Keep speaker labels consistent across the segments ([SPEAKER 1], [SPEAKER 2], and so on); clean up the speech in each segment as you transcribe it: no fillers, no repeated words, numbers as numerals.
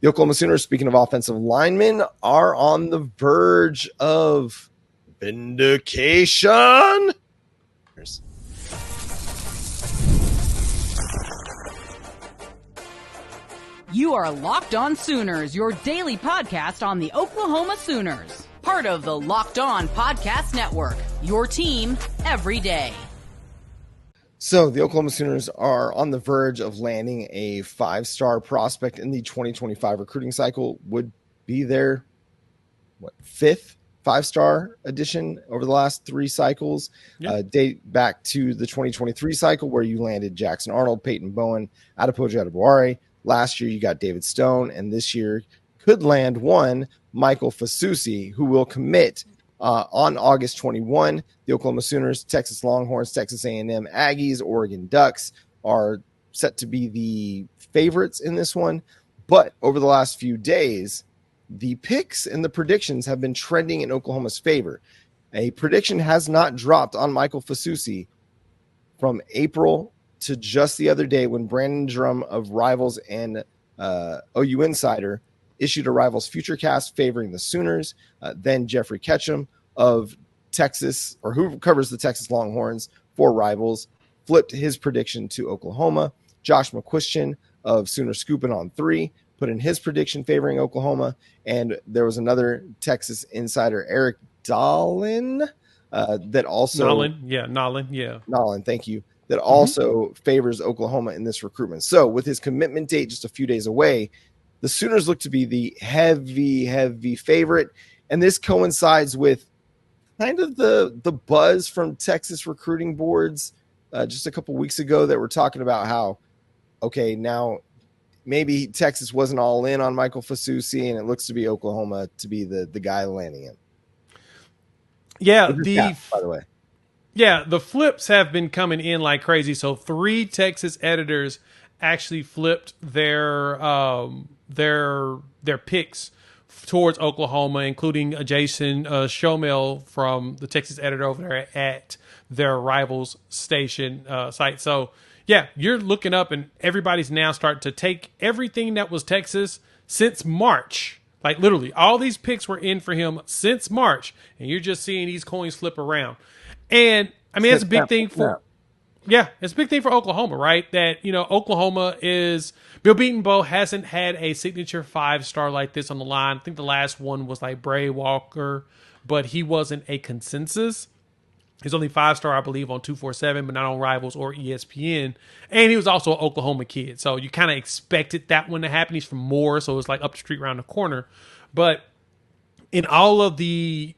[SPEAKER 1] The Oklahoma Sooners, speaking of offensive linemen, are on the verge of vindication.
[SPEAKER 2] You are Locked On Sooners, your daily podcast on the Oklahoma Sooners. Part of the Locked On Podcast Network, your team every day.
[SPEAKER 1] So the Oklahoma Sooners are on the verge of landing a 5-star prospect in the 2025 recruiting cycle. Would be their fifth 5-star addition over the last 3 cycles. Yep. Date back to the 2023 cycle where you landed Jackson Arnold, Peyton Bowen, Adepoju Adebawore. Last year you got David Stone, and this year could land one Michael Fasusi, who will commit on August 21. The Oklahoma Sooners, Texas Longhorns, Texas A&M Aggies, Oregon Ducks are set to be the favorites in this one. But over the last few days, the picks and the predictions have been trending in Oklahoma's favor. A prediction has not dropped on Michael Fasusi from April to just the other day when Brandon Drum of Rivals and OU Insider issued a Rivals Futurecast favoring the Sooners. Then Jeffrey Ketchum of Texas, or who covers the Texas Longhorns for Rivals, flipped his prediction to Oklahoma. Josh McCuistion of Sooner Scoopin' on 3 put in his prediction favoring Oklahoma. And there was another Texas insider, Eric Dahlin, that also... Nolan, thank you. That also favors Oklahoma in this recruitment. So with his commitment date just a few days away, the Sooners look to be the heavy favorite. And this coincides with kind of the buzz from Texas recruiting boards just a couple weeks ago that were talking about how, okay, now maybe Texas wasn't all in on Michael Fasusi, and it looks to be Oklahoma to be the guy landing him.
[SPEAKER 3] Yeah,
[SPEAKER 1] by the way.
[SPEAKER 3] Yeah, the flips have been coming in like crazy. So 3 Texas editors actually flipped their picks towards Oklahoma, including Jason Shomel from the Texas editor over there at their Rivals station site. So, yeah, you're looking up and everybody's now starting to take everything that was Texas since March. Like literally all these picks were in for him since March, and you're just seeing these coins flip around. And I mean, it's a big thing for, it's a big thing for Oklahoma, right? That, Oklahoma is, Bill Bedenbaugh hasn't had a signature 5-star like this on the line. I think the last one was like Bray Walker, but he wasn't a consensus. He's only 5-star, I believe, on 247, but not on Rivals or ESPN. And he was also an Oklahoma kid. So you kind of expected that one to happen. He's from Moore, so it's like up the street around the corner. But in all of the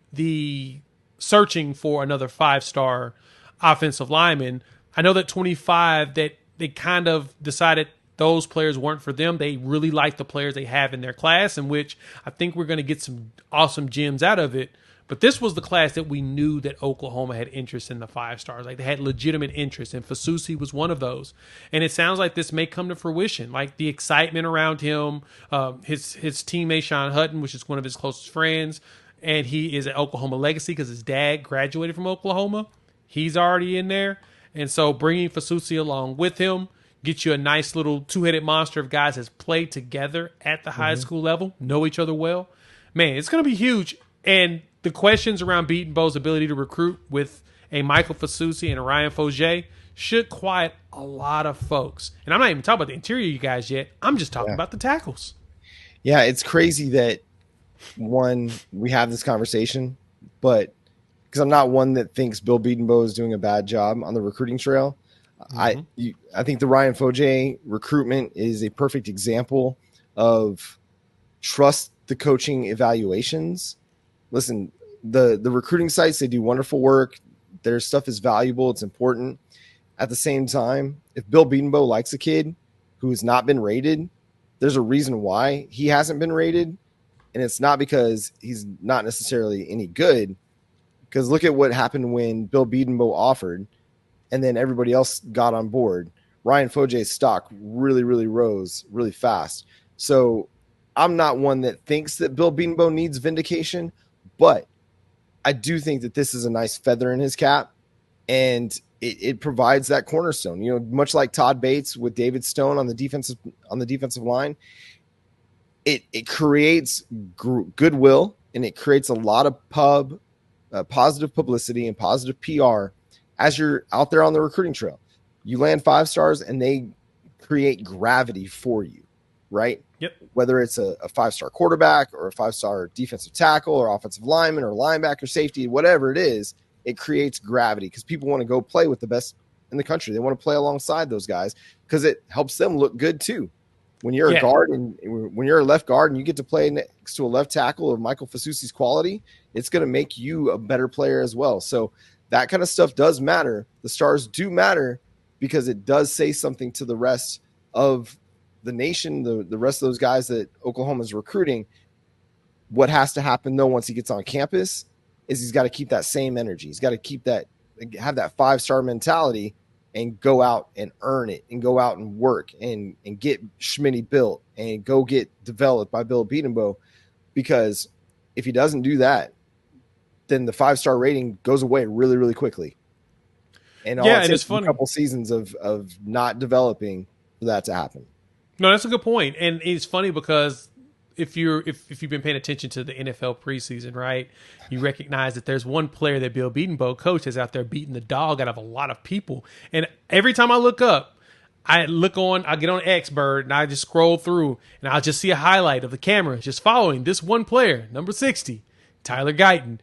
[SPEAKER 3] searching for another 5-star offensive lineman, I know that 25 that they kind of decided those players weren't for them. They really like the players they have in their class, in which I think we're going to get some awesome gems out of it. But this was the class that we knew that Oklahoma had interest in the 5-stars. Like they had legitimate interest, and Fasusi was one of those. And it sounds like this may come to fruition. Like the excitement around him, his teammate Sean Hutton, which is one of his closest friends, and he is an Oklahoma legacy because his dad graduated from Oklahoma. He's already in there. And so bringing Fasusi along with him gets you a nice little 2-headed monster of guys that's played together at the high school level, know each other well. Man, it's going to be huge. And the questions around Bedenbaugh's ability to recruit with a Michael Fasusi and a Ryan Fogier should quiet a lot of folks. And I'm not even talking about the interior you guys yet. I'm just talking about the tackles.
[SPEAKER 1] Yeah, it's crazy that, one, we have this conversation, but because I'm not one that thinks Bill Bedenbaugh is doing a bad job on the recruiting trail. I think the Ryan Fogier recruitment is a perfect example of trust the coaching evaluations. Listen, the recruiting sites, they do wonderful work. Their stuff is valuable. It's important. At the same time, if Bill Bedenbaugh likes a kid who has not been rated, there's a reason why he hasn't been rated. And it's not because he's not necessarily any good. Because look at what happened when Bill Bedenbaugh offered and then everybody else got on board. Ryan Fogier's stock really, really rose really fast. So I'm not one that thinks that Bill Bedenbaugh needs vindication, but I do think that this is a nice feather in his cap, and it provides that cornerstone. Much like Todd Bates with David Stone on the defensive line, it creates goodwill, and it creates a lot of positive publicity and positive PR as you're out there on the recruiting trail. You land 5 stars and they create gravity for you, right?
[SPEAKER 3] Yep.
[SPEAKER 1] Whether it's a 5-star quarterback or a 5-star defensive tackle or offensive lineman or linebacker, safety, whatever it is, it creates gravity because people want to go play with the best in the country. They want to play alongside those guys because it helps them look good too. When you're a guard and when you're a left guard and you get to play next to a left tackle of Michael Fasusi's quality, it's going to make you a better player as well. So that kind of stuff does matter. The stars do matter because it does say something to the rest of the nation, the rest of those guys that Oklahoma's recruiting. What has to happen though once he gets on campus is he's got to keep that same energy. He's got to have that 5-star mentality and go out and earn it and go out and work and get Schmitty built and go get developed by Bill Bedenbaugh. Because if he doesn't do that, then the 5-star rating goes away really, really quickly. And it's funny. A couple seasons of not developing for that to happen.
[SPEAKER 3] No, that's a good point. And it's funny because if you've been paying attention to the NFL preseason, right, you recognize that there's one player that Bill Bedenbaugh coach is out there beating the dog out of a lot of people. And every time I look up, I get on Xbird and I just scroll through and I'll just see a highlight of the camera just following this one player, number 60, Tyler Guyton,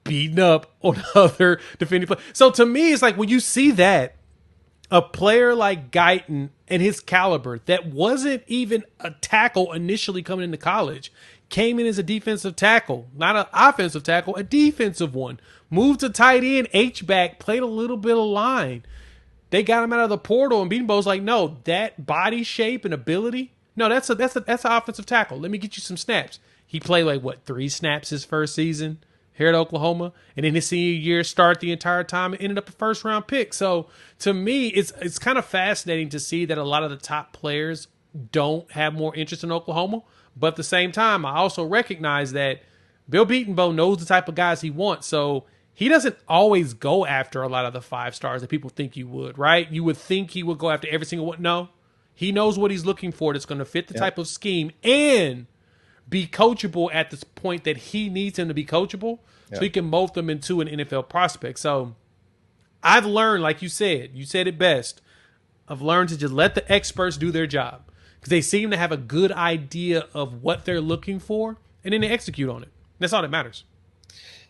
[SPEAKER 3] beating up on other defending players. So to me, it's like when you see that, a player like Guyton and his caliber that wasn't even a tackle initially coming into college, came in as a defensive tackle, not an offensive tackle, a defensive one, moved to tight end, H-back, played a little bit of line. They got him out of the portal, and Bedenbaugh's like, no, that body shape and ability, no, that's an offensive tackle. Let me get you some snaps. He played 3 snaps his first season here at Oklahoma, and in his senior year, started the entire time and ended up a first-round pick. So to me, it's kind of fascinating to see that a lot of the top players don't have more interest in Oklahoma. But at the same time, I also recognize that Bill Bedenbaugh knows the type of guys he wants. So he doesn't always go after a lot of the 5 stars that people think he would, right? You would think he would go after every single one. No, he knows what he's looking for that's going to fit the type of scheme and be coachable at the point that he needs him to be coachable, so he can mold them into an NFL prospect. So I've learned, like you said it best, I've learned to just let the experts do their job because they seem to have a good idea of what they're looking for, and then they execute on it. That's all that matters.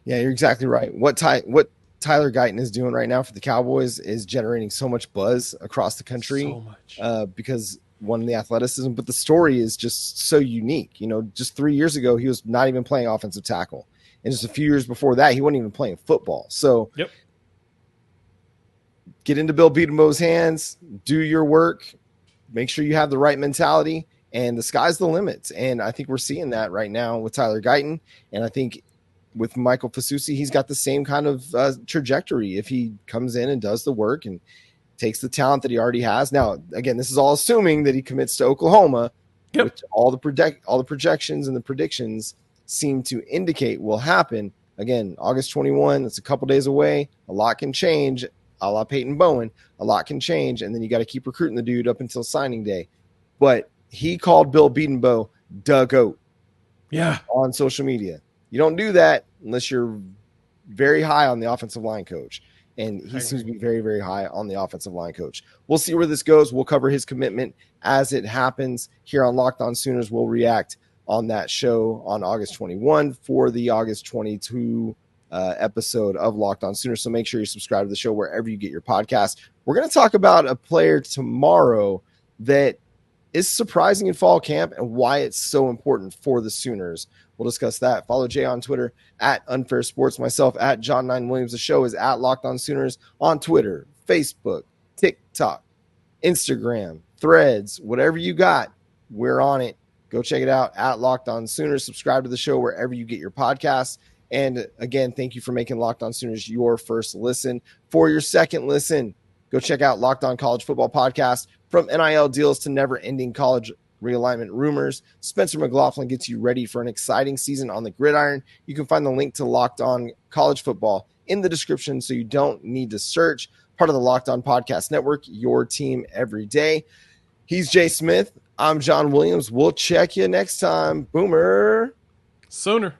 [SPEAKER 1] Yeah, you're exactly right. What Tyler Guyton is doing right now for the Cowboys is generating so much buzz across the country. So much. Because one, the athleticism, but the story is just so unique. Just 3 years ago, he was not even playing offensive tackle. And just a few years before that, he wasn't even playing football. So get into Bill Bedenbaugh's hands, do your work, make sure you have the right mentality, and the sky's the limit. And I think we're seeing that right now with Tyler Guyton. And I think with Michael Fasusi, he's got the same kind of trajectory if he comes in and does the work and takes the talent that he already has. Now, again, this is all assuming that he commits to Oklahoma, which all the projections and the predictions seem to indicate will happen. Again, August 21, that's a couple days away. A lot can change, a la Peyton Bowen. A lot can change, and then you got to keep recruiting the dude up until signing day. But he called Bill Bedenbaugh the GOAT on social media. You don't do that unless you're very high on the offensive line coach. And he seems to be very, very high on the offensive line coach. We'll see where this goes. We'll cover his commitment as it happens here on Locked On Sooners. We'll react on that show on August 21 for the August 22 episode of Locked On Sooners. So make sure you subscribe to the show wherever you get your podcast. We're going to talk about a player tomorrow that is surprising in fall camp and why it's so important for the Sooners. We'll discuss that. Follow Jay on Twitter at Unfair Sports, myself at John 9 Williams. The show is at Locked On Sooners on Twitter, Facebook, TikTok, Instagram, Threads, whatever you got, we're on it. Go check it out at Locked On Sooners. Subscribe to the show wherever you get your podcasts. And again, thank you for making Locked On Sooners your first listen. For your second listen, go check out Locked On College Football Podcast. From NIL deals to never-ending college realignment rumors, Spencer McLaughlin gets you ready for an exciting season on the gridiron. You can find the link to Locked On College Football in the description, so you don't need to search. Part of the Locked On Podcast Network, your team every day. He's Jay Smith. I'm John Williams. We'll check you next time. Boomer.
[SPEAKER 3] Sooner.